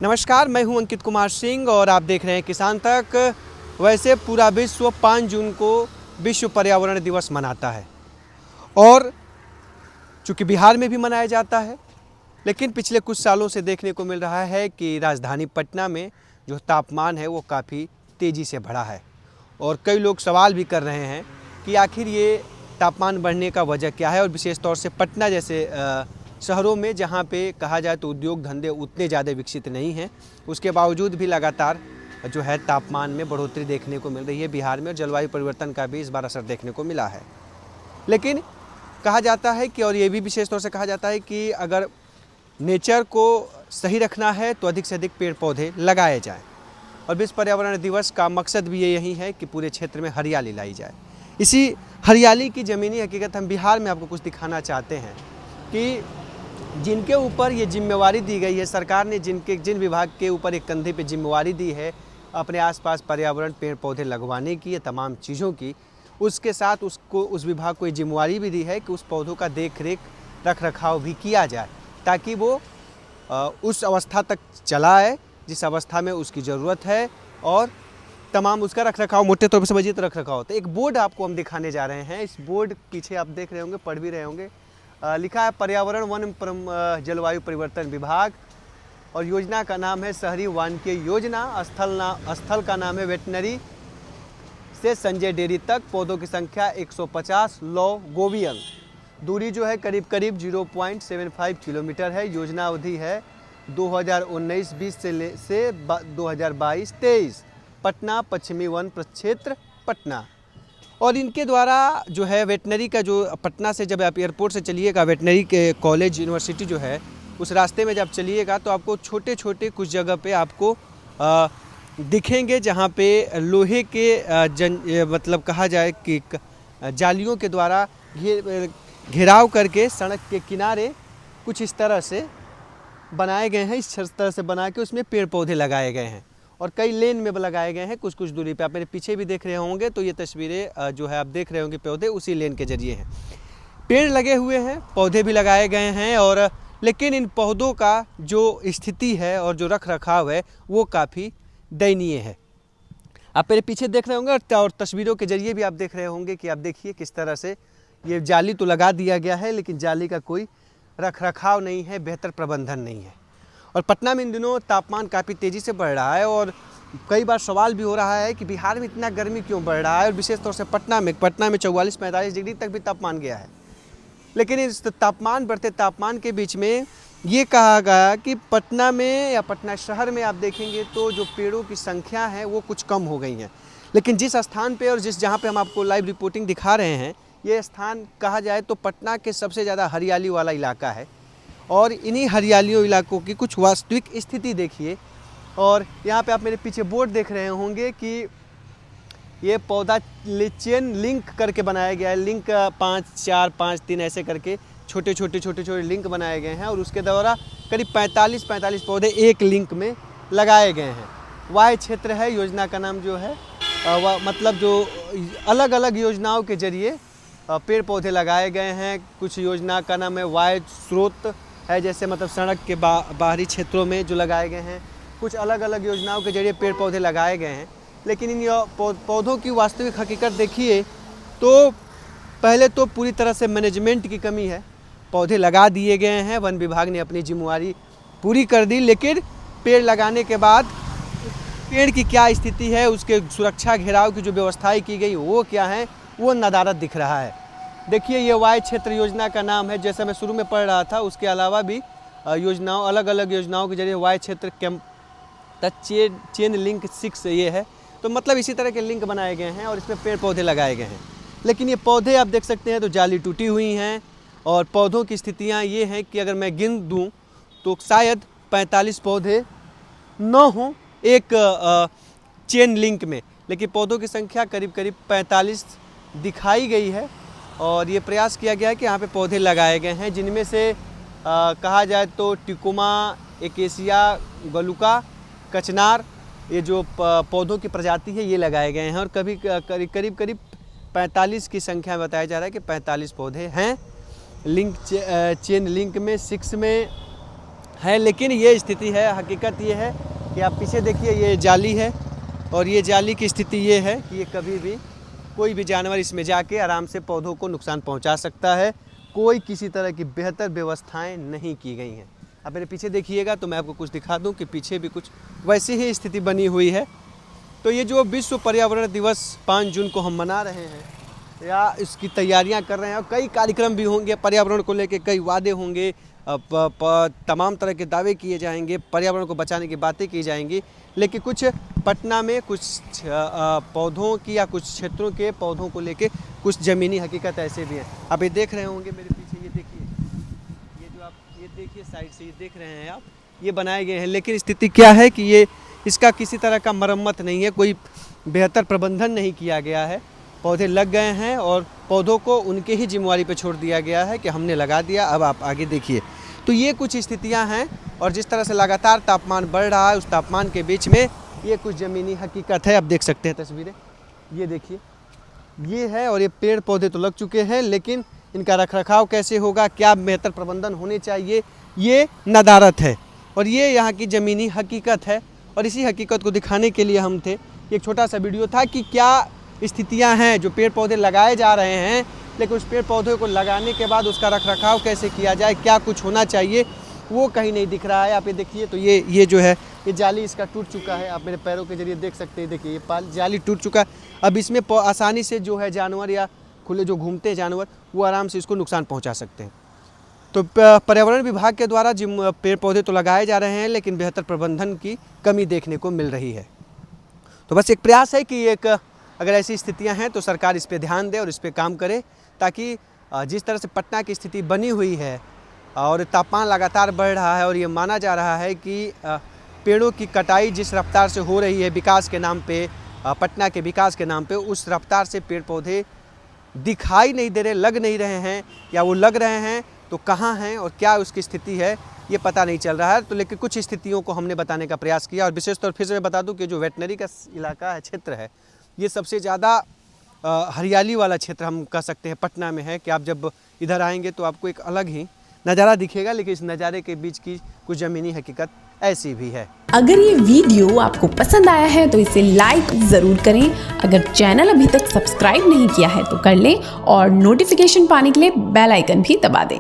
नमस्कार, मैं हूं अंकित कुमार सिंह और आप देख रहे हैं किसान तक। वैसे पूरा विश्व 5 जून को विश्व पर्यावरण दिवस मनाता है और चूँकि बिहार में भी मनाया जाता है, लेकिन पिछले कुछ सालों से देखने को मिल रहा है कि राजधानी पटना में जो तापमान है वो काफ़ी तेज़ी से बढ़ा है और कई लोग सवाल भी कर रहे हैं कि आखिर ये तापमान बढ़ने का वजह क्या है। और विशेष तौर से पटना जैसे शहरों में जहाँ पे कहा जाए तो उद्योग धंधे उतने ज़्यादा विकसित नहीं हैं, उसके बावजूद भी लगातार जो है तापमान में बढ़ोतरी देखने को मिल रही है बिहार में और जलवायु परिवर्तन का भी इस बार असर देखने को मिला है। लेकिन कहा जाता है कि, और ये भी विशेष तौर से कहा जाता है कि अगर नेचर को सही रखना है तो अधिक से अधिक पेड़ पौधे लगाए जाएँ और विश्व पर्यावरण दिवस का मकसद भी यही है कि पूरे क्षेत्र में हरियाली लाई जाए। इसी हरियाली की ज़मीनी हकीकत हम बिहार में आपको कुछ दिखाना चाहते हैं कि जिनके ऊपर ये जिम्मेवारी दी गई है, सरकार ने जिन विभाग के ऊपर एक कंधे पे जिम्मेवारी दी है अपने आसपास पर्यावरण पेड़ पौधे लगवाने की, ये तमाम चीज़ों की, उसके साथ उस विभाग को ये जिम्मेवारी भी दी है कि उस पौधों का देख रेख रख रखाव भी किया जाए ताकि वो उस अवस्था तक चला आए जिस अवस्था में उसकी ज़रूरत है और तमाम उसका रख रखाव, मोटे तौर पर समझिए तो रख रखाव। तो एक बोर्ड आपको हम दिखाने जा रहे हैं। इस बोर्ड पीछे आप देख रहे होंगे, पढ़ भी रहे होंगे, लिखा है पर्यावरण वन जलवायु परिवर्तन विभाग और योजना का नाम है शहरी वानिकी योजना। स्थल का नाम है वेटनरी से संजय डेयरी तक। पौधों की संख्या 150 लॉ गोवियल। दूरी जो है करीब करीब 0.75 किलोमीटर है। योजना अवधि है 2019-20 से 2022-23। पटना पश्चिमी वन प्रक्षेत्र पटना। और इनके द्वारा जो है वेटनरी का जो पटना से जब आप एयरपोर्ट से चलिएगा, वेटनरी के कॉलेज यूनिवर्सिटी जो है उस रास्ते में जब चलिएगा तो आपको छोटे छोटे कुछ जगह पे आपको दिखेंगे जहाँ पे लोहे के मतलब कहा जाए कि जालियों के द्वारा घेराव करके सड़क के किनारे कुछ इस तरह से बनाए गए हैं। इस तरह से बना के उसमें पेड़ पौधे लगाए गए हैं और कई लेन में लगाए गए हैं कुछ कुछ दूरी पे। आप मेरे पीछे भी देख रहे होंगे तो ये तस्वीरें जो है आप देख रहे होंगे पौधे उसी लेन के जरिए हैं। पेड़ लगे हुए हैं, पौधे भी लगाए गए हैं और लेकिन इन पौधों का जो स्थिति है और जो रख रखाव है वो काफ़ी दयनीय है। आप मेरे पीछे देख रहे होंगे और तस्वीरों के जरिए भी आप देख रहे होंगे कि आप देखिए किस तरह से ये जाली तो लगा दिया गया है लेकिन जाली का कोई रख रखाव नहीं है, बेहतर प्रबंधन नहीं है। और पटना में इन दिनों तापमान काफ़ी तेज़ी से बढ़ रहा है और कई बार सवाल भी हो रहा है कि बिहार में इतना गर्मी क्यों बढ़ रहा है और विशेष तौर से पटना में 44-45 डिग्री तक भी तापमान गया है। लेकिन इस बढ़ते तापमान के बीच में ये कहा गया कि पटना में या पटना शहर में आप देखेंगे तो जो पेड़ों की संख्या है वो कुछ कम हो गई हैं। लेकिन जिस स्थान पे और जहाँ पे हम आपको लाइव रिपोर्टिंग दिखा रहे हैं, ये स्थान कहा जाए तो पटना के सबसे ज़्यादा हरियाली वाला इलाका है और इन्हीं हरियालियों इलाकों की कुछ वास्तविक स्थिति देखिए। और यहाँ पे आप मेरे पीछे बोर्ड देख रहे होंगे कि ये पौधा चेन लिंक करके बनाया गया है। लिंक 5, 4, 5, 3 ऐसे करके छोटे छोटे लिंक बनाए गए हैं और उसके द्वारा करीब 45 पौधे एक लिंक में लगाए गए हैं। वाय क्षेत्र है योजना का नाम जो है, मतलब जो अलग अलग योजनाओं के जरिए पेड़ पौधे लगाए गए हैं। कुछ योजना का नाम है वाय स्रोत है, जैसे मतलब सड़क के बाहरी क्षेत्रों में जो लगाए गए हैं। कुछ अलग अलग योजनाओं के जरिए पेड़ पौधे लगाए गए हैं। लेकिन इन पौधों की वास्तविक हकीकत देखिए तो पहले तो पूरी तरह से मैनेजमेंट की कमी है। पौधे लगा दिए गए हैं, वन विभाग ने अपनी जिम्मेवारी पूरी कर दी, लेकिन पेड़ लगाने के बाद पेड़ की क्या स्थिति है, उसके सुरक्षा घेराव की जो व्यवस्थाएं की गई वो क्या है, वो नदारद दिख रहा है। देखिए ये वाय क्षेत्र योजना का नाम है, जैसा मैं शुरू में पढ़ रहा था। उसके अलावा भी योजनाओं, अलग अलग योजनाओं के जरिए वाय क्षेत्र चेन लिंक 6 ये है। तो मतलब इसी तरह के लिंक बनाए गए हैं और इसमें पेड़ पौधे लगाए गए हैं। लेकिन ये पौधे आप देख सकते हैं तो जाली टूटी हुई हैं और पौधों की स्थितियाँ ये हैं कि अगर मैं गिन दूँ तो शायद 45 पौधे न हों एक चेन लिंक में, लेकिन पौधों की संख्या करीब करीब 45 दिखाई गई है। और ये प्रयास किया गया है कि यहाँ पे पौधे लगाए गए हैं, जिनमें से कहा जाए तो टिकोमा, एकेशिया, गलुका, कचनार, ये जो पौधों की प्रजाति है ये लगाए गए हैं। और करीब 45 की संख्या में बताया जा रहा है कि 45 पौधे हैं लिंक चेन लिंक में 6 में है, लेकिन ये स्थिति है, हकीकत ये है कि आप पीछे देखिए, ये जाली है और ये जाली की स्थिति ये है कि ये कभी भी कोई भी जानवर इसमें जाके आराम से पौधों को नुकसान पहुंचा सकता है। कोई किसी तरह की बेहतर व्यवस्थाएं नहीं की गई हैं। आप मेरे पीछे देखिएगा तो मैं आपको कुछ दिखा दूं कि पीछे भी कुछ वैसी ही स्थिति बनी हुई है। तो ये जो विश्व पर्यावरण दिवस 5 जून को हम मना रहे हैं या इसकी तैयारियां कर रहे हैं, और कई कार्यक्रम भी होंगे पर्यावरण को लेकर, कई वादे होंगे, तमाम तरह के दावे किए जाएंगे, पर्यावरण को बचाने की बातें की जाएंगी, लेकिन कुछ पटना में कुछ पौधों की या कुछ क्षेत्रों के पौधों को लेके कुछ ज़मीनी हकीकत ऐसे भी हैं। आप ये देख रहे होंगे मेरे पीछे, ये देखिए, ये जो आप ये देखिए साइड से ये देख रहे हैं आप, ये बनाए गए हैं, लेकिन स्थिति क्या है कि ये इसका किसी तरह का मरम्मत नहीं है, कोई बेहतर प्रबंधन नहीं किया गया है। पौधे लग गए हैं और पौधों को उनके ही जिम्मेवारी पर छोड़ दिया गया है कि हमने लगा दिया, अब आप आगे देखिए। तो ये कुछ स्थितियां हैं, और जिस तरह से लगातार तापमान बढ़ रहा है, उस तापमान के बीच में ये कुछ ज़मीनी हकीकत है। आप देख सकते हैं तस्वीरें, ये देखिए, ये है, और ये पेड़ पौधे तो लग चुके हैं, लेकिन इनका रखरखाव कैसे होगा, क्या बेहतर प्रबंधन होने चाहिए, ये नदारत है और ये यहाँ की ज़मीनी हकीकत है। और इसी हकीकत को दिखाने के लिए हम थे। एक छोटा सा वीडियो था कि क्या स्थितियां हैं, जो पेड़ पौधे लगाए जा रहे हैं, लेकिन उस पेड़ पौधे को लगाने के बाद उसका रखरखाव कैसे किया जाए, क्या कुछ होना चाहिए, वो कहीं नहीं दिख रहा है। आप ये देखिए, तो ये जो है, ये जाली इसका टूट चुका है। आप मेरे पैरों के जरिए देख सकते हैं, देखिए ये जाली टूट चुका है। अब इसमें आसानी से जो है जानवर या खुले जो घूमते हैं जानवर, वो आराम से इसको नुकसान पहुँचा सकते हैं। तो पर्यावरण विभाग के द्वारा जिन पेड़ पौधे तो लगाए जा रहे हैं, लेकिन बेहतर प्रबंधन की कमी देखने को मिल रही है। तो बस एक प्रयास है कि अगर ऐसी स्थितियां हैं तो सरकार इस पे ध्यान दे और इस पे काम करे, ताकि जिस तरह से पटना की स्थिति बनी हुई है और तापमान लगातार बढ़ रहा है, और ये माना जा रहा है कि पेड़ों की कटाई जिस रफ्तार से हो रही है विकास के नाम पे, पटना के विकास के नाम पे, उस रफ्तार से पेड़ पौधे दिखाई नहीं दे रहे, लग नहीं रहे हैं, या वो लग रहे हैं तो कहाँ हैं और क्या उसकी स्थिति है, ये पता नहीं चल रहा है। तो लेकिन कुछ स्थितियों को हमने बताने का प्रयास किया। और विशेष तौर फिर से मैं बता दूं कि जो वेटनरी का इलाका है, क्षेत्र है, ये सबसे ज़्यादा हरियाली वाला क्षेत्र हम कह सकते हैं पटना में है, कि आप जब इधर आएंगे तो आपको एक अलग ही नज़ारा दिखेगा, लेकिन इस नज़ारे के बीच की कुछ ज़मीनी हकीकत ऐसी भी है। अगर ये वीडियो आपको पसंद आया है तो इसे लाइक ज़रूर करें। अगर चैनल अभी तक सब्सक्राइब नहीं किया है तो कर लें, और नोटिफिकेशन पाने के लिए बेल आइकन भी दबा दें।